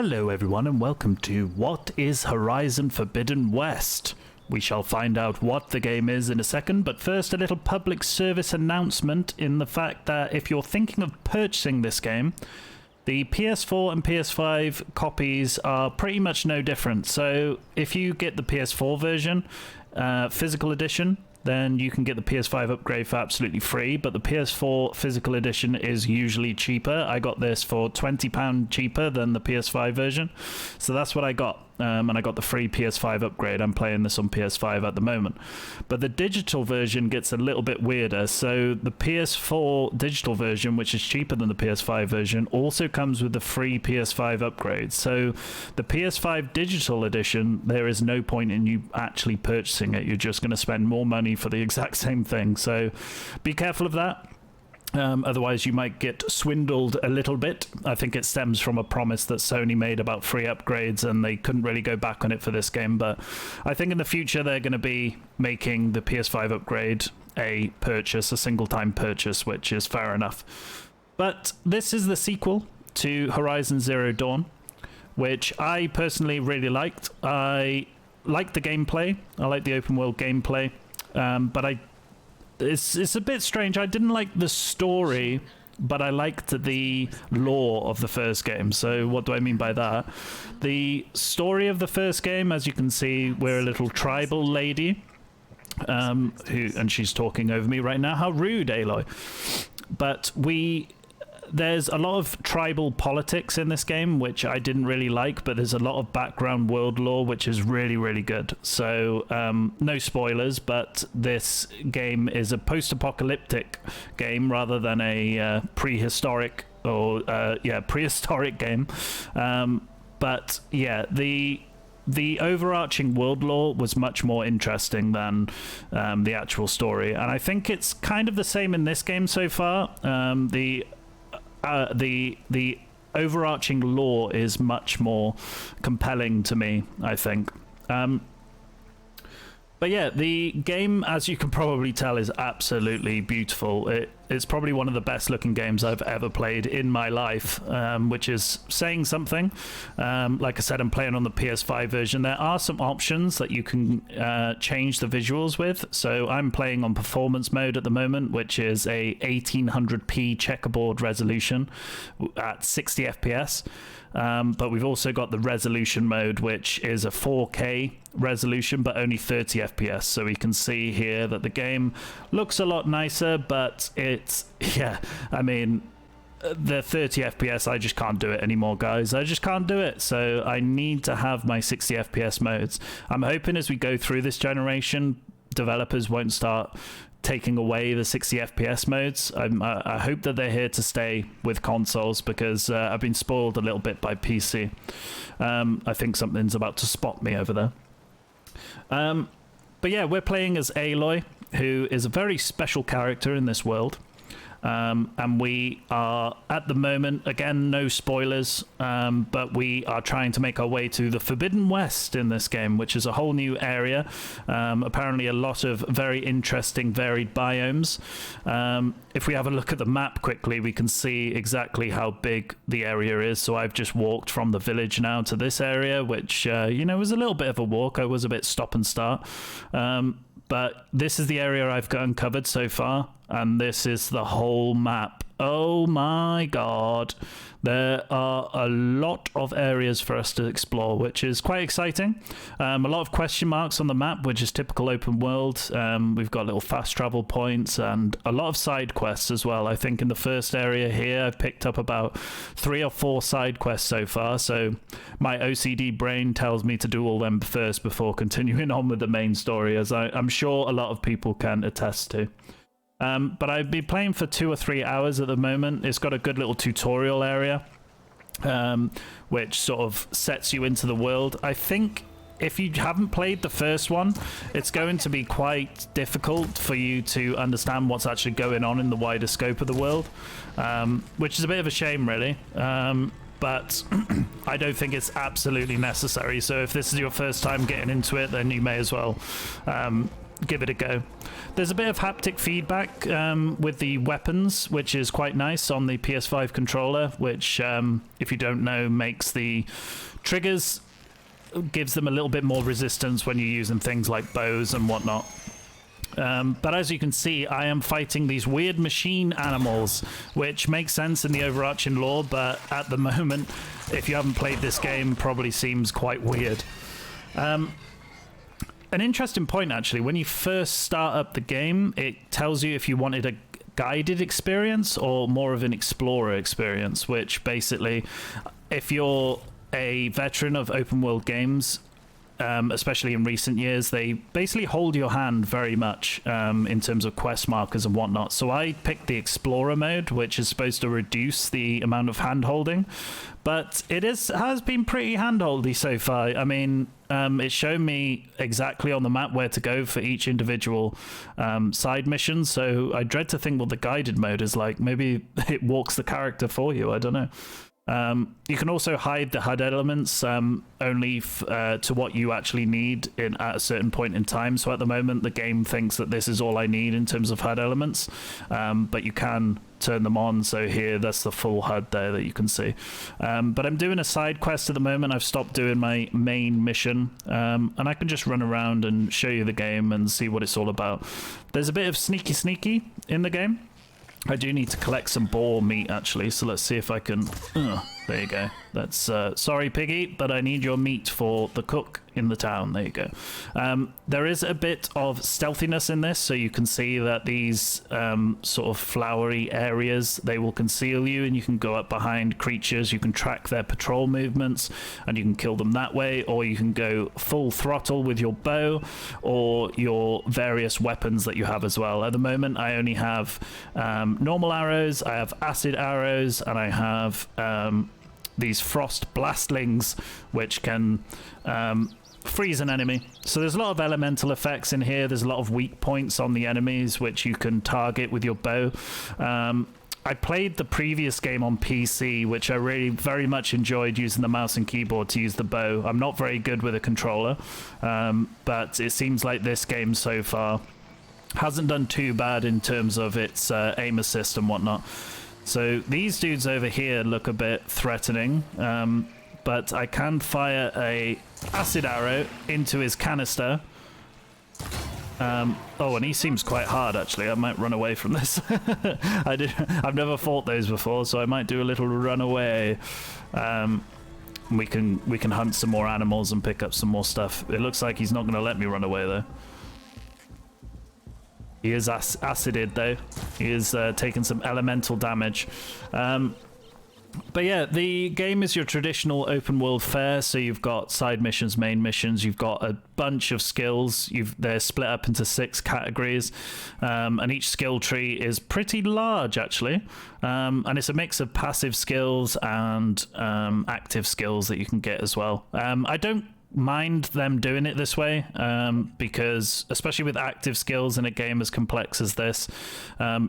Hello everyone and welcome to What is Horizon Forbidden West? We shall find out what the game is in a second, but first a little public service announcement in the fact that if you're thinking of purchasing this game, the PS4 and PS5 copies are pretty much no different. So if you get the PS4 version, physical edition, then you can get the PS5 upgrade for absolutely free, but the PS4 physical edition is usually cheaper. I got this for £20 cheaper than the PS5 version, so that's what I got. And I got the free PS5 upgrade. I'm playing this on PS5 at the moment. But the digital version gets a little bit weirder. So the PS4 digital version, which is cheaper than the PS5 version, also comes with the free PS5 upgrade. So the PS5 digital edition, there is no point in you actually purchasing it. You're just going to spend more money for the exact same thing. So be careful of that. Otherwise you might get swindled a little bit. I think it stems from a promise that Sony made about free upgrades and they couldn't really go back on it for this game, but I think in the future they're going to be making the PS5 upgrade a single time purchase, which is fair enough. But this is the sequel to Horizon Zero Dawn, which I personally really liked. I liked the gameplay. I like the open world gameplay, but it's a bit strange. I didn't like the story, but I liked the lore of the first game. So what do I mean by that? The story of the first game, as you can see, we're a little tribal lady, and she's talking over me right now. How rude, Aloy. But there's a lot of tribal politics in this game, which I didn't really like, but there's a lot of background world lore, which is really, really good. So, no spoilers, but this game is a post-apocalyptic game rather than a prehistoric game. But yeah, the overarching world lore was much more interesting than the actual story, and I think it's kind of the same in this game so far. The overarching lore is much more compelling to me, I think. But yeah, the game, as you can probably tell, is absolutely beautiful. It's probably one of the best looking games I've ever played in my life, which is saying something. Like I said, I'm playing on the PS5 version. There are some options that you can change the visuals with. So I'm playing on performance mode at the moment, which is a 1800p checkerboard resolution at 60 FPS. But we've also got the resolution mode, which is a 4K resolution, but only 30 FPS. So we can see here that the game looks a lot nicer, but I mean, the 30 FPS, I just can't do it anymore, guys. I just can't do it. So I need to have my 60 FPS modes. I'm hoping as we go through this generation, developers won't start taking away the 60 FPS modes. I hope that they're here to stay with consoles, because I've been spoiled a little bit by PC. I think something's about to spot me over there. But yeah, we're playing as Aloy, who is a very special character in this world. And we are, at the moment, again, no spoilers, but we are trying to make our way to the Forbidden West in this game, which is a whole new area. Apparently a lot of very interesting, varied biomes. If we have a look at the map quickly, we can see exactly how big the area is. So I've just walked from the village now to this area, which, was a little bit of a walk. I was a bit stop and start. But this is the area I've uncovered so far, and this is the whole map. Oh my god. There are a lot of areas for us to explore, which is quite exciting. A lot of question marks on the map, which is typical open world. We've got little fast travel points and a lot of side quests as well. I think in the first area here, I've picked up about 3 or 4 side quests so far. So my OCD brain tells me to do all them first before continuing on with the main story, as I'm sure a lot of people can attest to. But I've been playing for 2 or 3 hours at the moment. It's got a good little tutorial area, which sort of sets you into the world. I think if you haven't played the first one, it's going to be quite difficult for you to understand what's actually going on in the wider scope of the world, which is a bit of a shame, really. But I don't think it's absolutely necessary. So if this is your first time getting into it, then you may as well give it a go. There's a bit of haptic feedback with the weapons, which is quite nice on the PS5 controller, which, if you don't know, makes the triggers, gives them a little bit more resistance when you're using things like bows and whatnot. But as you can see, I am fighting these weird machine animals, which makes sense in the overarching lore, but at the moment, if you haven't played this game, probably seems quite weird. An interesting point, actually, when you first start up the game, it tells you if you wanted a guided experience or more of an explorer experience, which basically, if you're a veteran of open world games, especially in recent years, they basically hold your hand very much in terms of quest markers and whatnot. So I picked the Explorer mode, which is supposed to reduce the amount of hand-holding, but it has been pretty hand-holdy so far. I mean, it showed me exactly on the map where to go for each individual side mission, so I dread to think what the guided mode is like. Maybe it walks the character for you, I don't know. You can also hide the HUD elements only to what you actually need at a certain point in time. So at the moment, the game thinks that this is all I need in terms of HUD elements, but you can turn them on. So here, that's the full HUD there that you can see. But I'm doing a side quest at the moment. I've stopped doing my main mission, and I can just run around and show you the game and see what it's all about. There's a bit of sneaky in the game. I do need to collect some boar meat, actually, so let's see if I can... there you go. That's... sorry, piggy, but I need your meat for the cook in the town. There you go. There is a bit of stealthiness in this, so you can see that these sort of flowery areas, they will conceal you, and you can go up behind creatures. You can track their patrol movements, and you can kill them that way, or you can go full throttle with your bow, or your various weapons that you have as well. At the moment, I only have normal arrows, I have acid arrows, and I have these frost blastlings, which can freeze an enemy. So there's a lot of elemental effects in here. There's a lot of weak points on the enemies, which you can target with your bow. I played the previous game on PC, which I really very much enjoyed using the mouse and keyboard to use the bow. I'm not very good with a controller, but it seems like this game so far hasn't done too bad in terms of its aim assist and whatnot. So these dudes over here look a bit threatening, but I can fire a acid arrow into his canister. Oh, and he seems quite hard, actually. I might run away from this. I've never fought those before, so I might do a little run away. We can hunt some more animals and pick up some more stuff. It looks like he's not going to let me run away, though. He is acided, though. He is taking some elemental damage. But yeah, the game is your traditional open world fare, so you've got side missions, main missions, you've got a bunch of skills. They're split up into 6 categories, and each skill tree is pretty large, actually. And it's a mix of passive skills and active skills that you can get as well. I don't mind them doing it this way, because especially with active skills in a game as complex as this,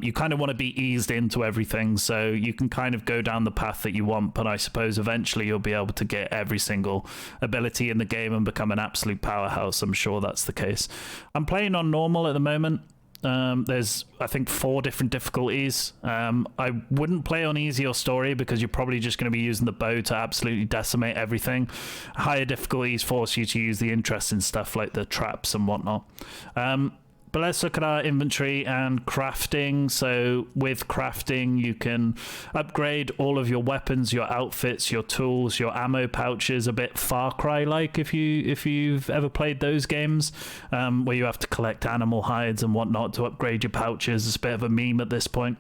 you kind of want to be eased into everything, so you can kind of go down the path that you want, but I suppose eventually you'll be able to get every single ability in the game and become an absolute powerhouse. I'm sure that's the case. I'm playing on normal at the moment. There's, I think, 4 different difficulties. I wouldn't play on easy or story because you're probably just going to be using the bow to absolutely decimate everything. Higher difficulties force you to use the interesting stuff like the traps and whatnot. But let's look at our inventory and crafting. So with crafting, you can upgrade all of your weapons, your outfits, your tools, your ammo pouches, a bit Far Cry-like if you've ever played those games, where you have to collect animal hides and whatnot to upgrade your pouches. It's a bit of a meme at this point.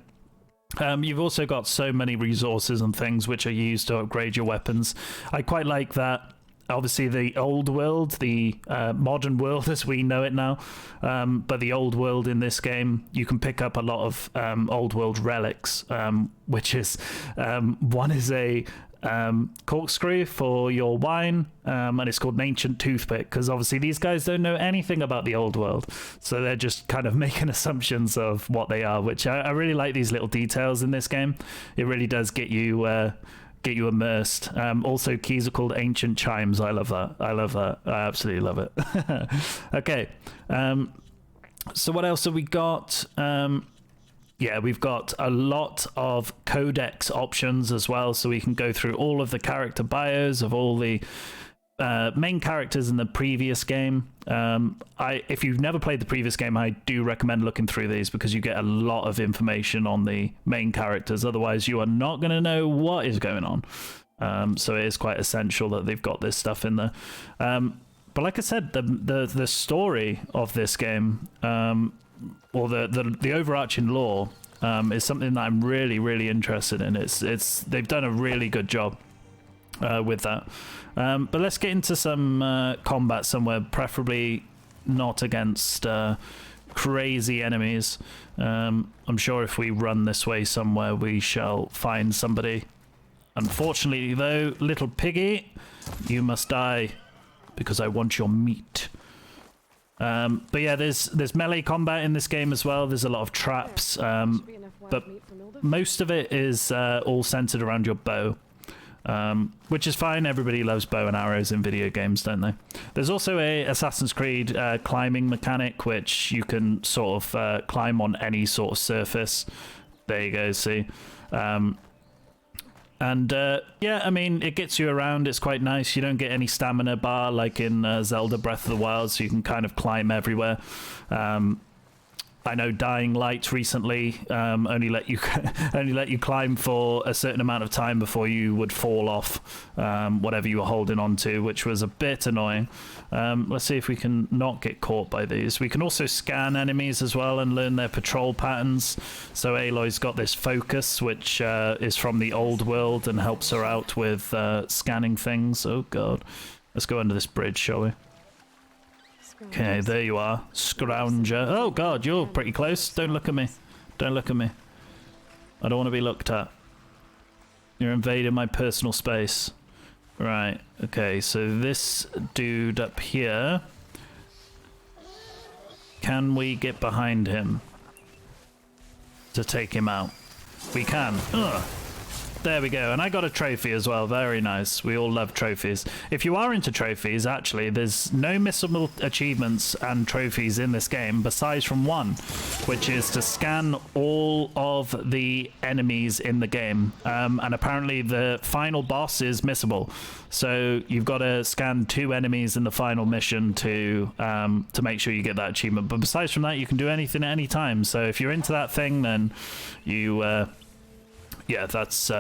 You've also got so many resources and things which are used to upgrade your weapons. I quite like that. Obviously the old world, the modern world as we know it now, but the old world in this game, you can pick up a lot of old world relics, which is one is a corkscrew for your wine, and it's called an ancient toothpick, because obviously these guys don't know anything about the old world, so they're just kind of making assumptions of what they are, which I really like these little details in this game. It really does get you immersed. Also, keys are called ancient chimes. I love that. I absolutely love it. Okay. So what else have we got? Yeah, we've got a lot of codex options as well, so we can go through all of the character bios of all the main characters in the previous game. If you've never played the previous game, I do recommend looking through these because you get a lot of information on the main characters. Otherwise, you are not going to know what is going on. So it is quite essential that they've got this stuff in there. But like I said, the story of this game, or the overarching lore, is something that I'm really interested in. They've done a really good job with that. But let's get into some combat somewhere, preferably not against crazy enemies. I'm sure if we run this way somewhere, we shall find somebody. Unfortunately, though, little piggy, you must die because I want your meat. But yeah, there's melee combat in this game as well. There's a lot of traps, but most of it is all centered around your bow. Which is fine. Everybody loves bow and arrows in video games, don't they? There's also a Assassin's Creed climbing mechanic, which you can sort of climb on any sort of surface. There you go, see? Yeah, I mean, it gets you around. It's quite nice. You don't get any stamina bar like in Zelda Breath of the Wild, so you can kind of climb everywhere. I know Dying Light recently only let you climb for a certain amount of time before you would fall off whatever you were holding on to, which was a bit annoying. Let's see if we can not get caught by these. We can also scan enemies as well and learn their patrol patterns. So Aloy's got this focus, which is from the old world and helps her out with scanning things. Oh god. Let's go under this bridge, shall we? Okay, there you are, Scrounger. Oh god, you're pretty close. Don't look at me. Don't look at me. I don't want to be looked at. You're invading my personal space. Right, okay, so this dude up here. Can we get behind him to take him out? We can. Ugh. There we go, and I got a trophy as well. Very nice. We all love trophies. If you are into trophies, actually, there's no missable achievements and trophies in this game besides from one, which is to scan all of the enemies in the game. And apparently the final boss is missable. So you've got to scan 2 enemies in the final mission to make sure you get that achievement. But besides from that, you can do anything at any time. So if you're into that thing, then you... yeah, that's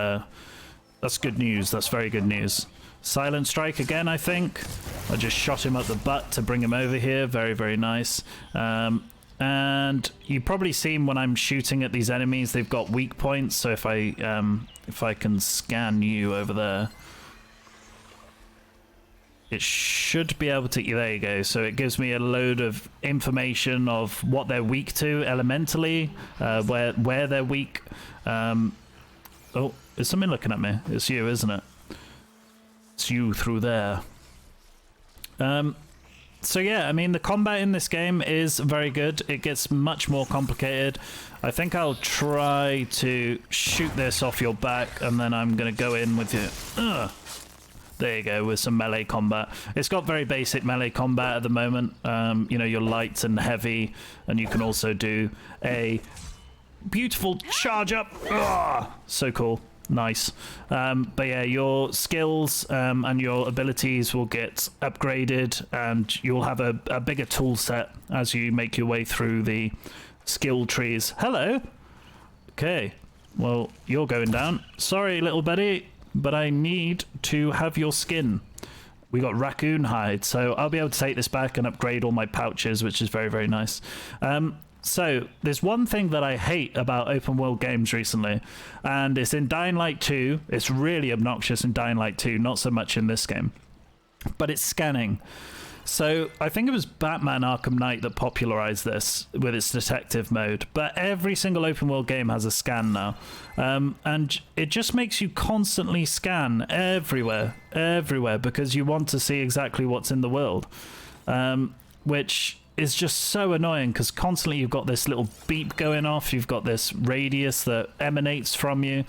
good news. That's very good news. Silent strike again, I think. I just shot him up the butt to bring him over here. Very nice. And you've probably seen when I'm shooting at these enemies, they've got weak points. So if I can scan you over there, it should be able to... There you go. So it gives me a load of information of what they're weak to elementally, where they're weak. Oh, is something looking at me? It's you, isn't it? It's you through there. So yeah, I mean, the combat in this game is very good. It gets much more complicated. I think I'll try to shoot this off your back, and then I'm going to go in with you. Ugh. There you go, with some melee combat. It's got very basic melee combat at the moment. You know, you're light and heavy, and you can also do a... beautiful charge up. Oh, so cool. Nice. But yeah, your skills and your abilities will get upgraded, and you'll have a bigger tool set as you make your way through the skill trees. Hello. Okay. Well, you're going down. Sorry, little buddy, but I need to have your skin. We got raccoon hide, so I'll be able to take this back and upgrade all my pouches, which is very nice. So, there's one thing that I hate about open world games recently, and it's in Dying Light 2. It's really obnoxious in Dying Light 2, not so much in this game. But it's scanning. So, I think it was Batman Arkham Knight that popularized this with its detective mode, but every single open world game has a scan now. And it just makes you constantly scan everywhere, because you want to see exactly what's in the world. Which... is just so annoying because constantly you've got this little beep going off, you've got this radius that emanates from you,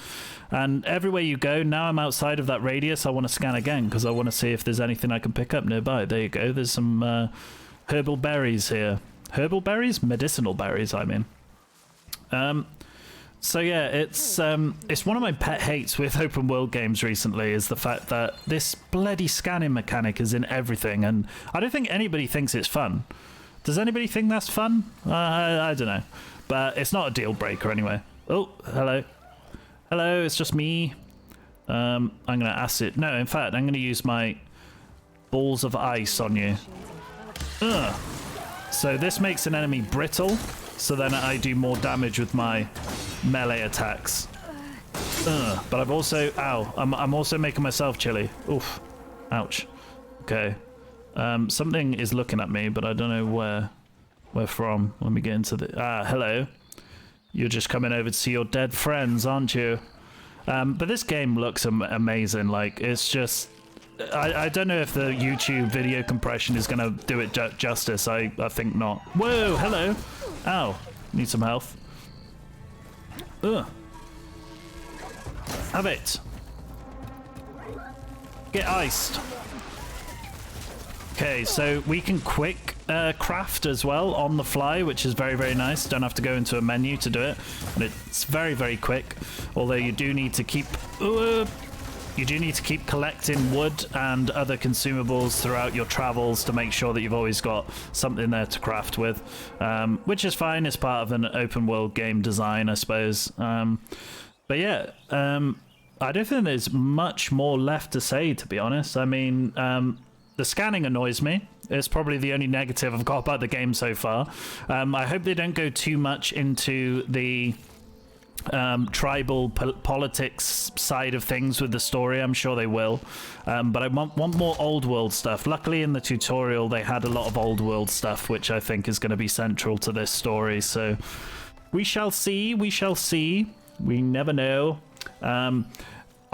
and everywhere you go, now I'm outside of that radius, I want to scan again because I want to see if there's anything I can pick up nearby. There you go, there's some herbal berries here. Herbal berries? Medicinal berries, I mean. So yeah, it's one of my pet hates with open world games recently is the fact that this bloody scanning mechanic is in everything, and I don't think anybody thinks it's fun. Does anybody think that's fun? I don't know, but it's not a deal breaker anyway. Oh, hello. Hello, it's just me. I'm gonna acid. No, in fact, I'm gonna use my balls of ice on you. Ugh. So this makes an enemy brittle, so then I do more damage with my melee attacks. But I've also, ow, I'm also making myself chilly. Oof. Ouch. Okay. Something is looking at me, but I don't know where from. Let me get into the, hello. You're just coming over to see your dead friends, aren't you? But this game looks amazing. Like, it's just, I don't know if the YouTube video compression is going to do it justice. I think not. Whoa, hello. Ow, need some health. Ugh. Have it. Get iced. Okay, so we can quick craft as well on the fly, which is very, very nice. Don't have to go into a menu to do it. And it's very, very quick. Although you do need to keep collecting wood and other consumables throughout your travels to make sure that you've always got something there to craft with, which is fine. It's part of an open world game design, I suppose. But yeah, I don't think there's much more left to say, to be honest. I mean, the scanning annoys me. It's probably the only negative I've got about the game so far. I hope they don't go too much into the tribal politics side of things with the story. I'm sure they will, but I want more old world stuff. Luckily in the tutorial they had a lot of old world stuff, which I think is going to be central to this story, so we shall see. We never know.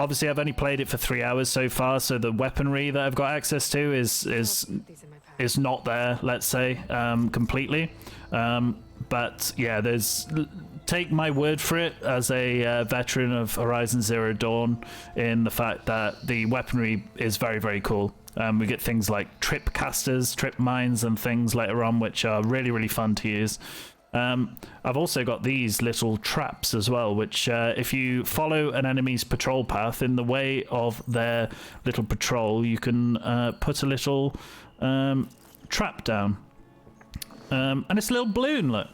Obviously I've only played it for 3 hours so far, so the weaponry that I've got access to is not there, let's say, completely. But yeah, take my word for it as a veteran of Horizon Zero Dawn in the fact that the weaponry is very, very cool. We get things like trip casters, trip mines and things later on, which are really, really fun to use. I've also got these little traps as well, which if you follow an enemy's patrol path in the way of their little patrol, you can put a little trap down. And it's a little balloon, look.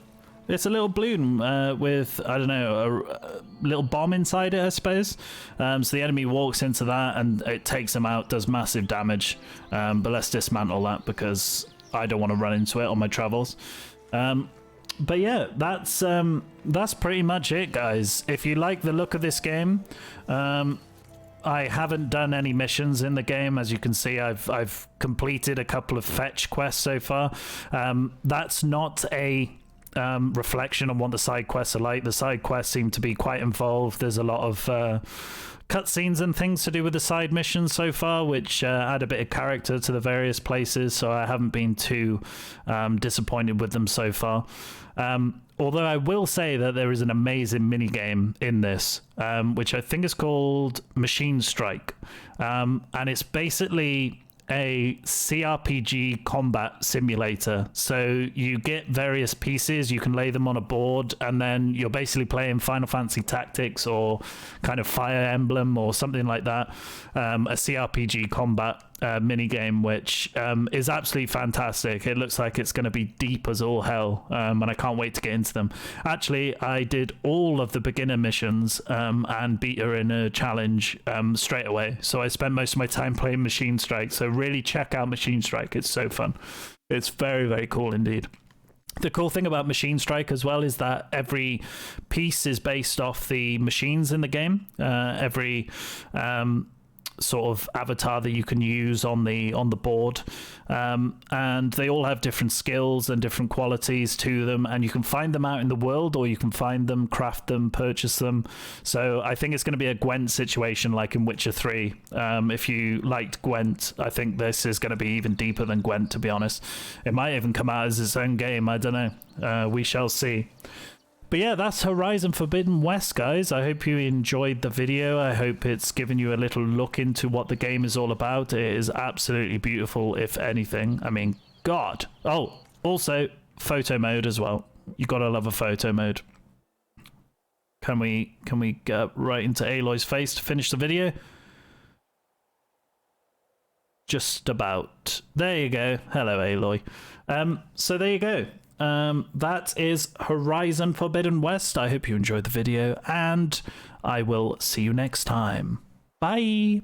It's a little balloon with, I don't know, a little bomb inside it, I suppose. So the enemy walks into that and it takes them out, does massive damage. But let's dismantle that because I don't want to run into it on my travels. But yeah, that's pretty much it, guys. If you like the look of this game, I haven't done any missions in the game. As you can see, I've completed a couple of fetch quests so far. That's not a reflection on what the side quests are like. The side quests seem to be quite involved. There's a lot of cutscenes and things to do with the side missions so far, which add a bit of character to the various places, so I haven't been too disappointed with them so far. Although I will say that there is an amazing minigame in this, which I think is called Machine Strike. And it's basically a CRPG combat simulator. So you get various pieces, you can lay them on a board, and then you're basically playing Final Fantasy Tactics or kind of Fire Emblem or something like that. A CRPG combat minigame, which is absolutely fantastic. It looks like it's going to be deep as all hell, and I can't wait to get into them. Actually, I did all of the beginner missions and beat her in a challenge straight away. So I spent most of my time playing Machine Strike. So really check out Machine Strike. It's so fun. It's very, very cool indeed. The cool thing about Machine Strike as well is that every piece is based off the machines in the game. Every sort of avatar that you can use on the board, and they all have different skills and different qualities to them, and you can find them out in the world, or you can find them, craft them, purchase them. So I think it's going to be a Gwent situation like in Witcher 3. If you liked Gwent, I think this is going to be even deeper than Gwent, to be honest. It might even come out as its own game, I don't know. We shall see. But yeah, that's Horizon Forbidden West, guys. I hope you enjoyed the video. I hope it's given you a little look into what the game is all about. It is absolutely beautiful, if anything. I mean, God. Oh, also, photo mode as well. You gotta love a photo mode. Can we get right into Aloy's face to finish the video? Just about. There you go. Hello, Aloy. So there you go. That is Horizon Forbidden West. I hope you enjoyed the video, and I will see you next time. Bye!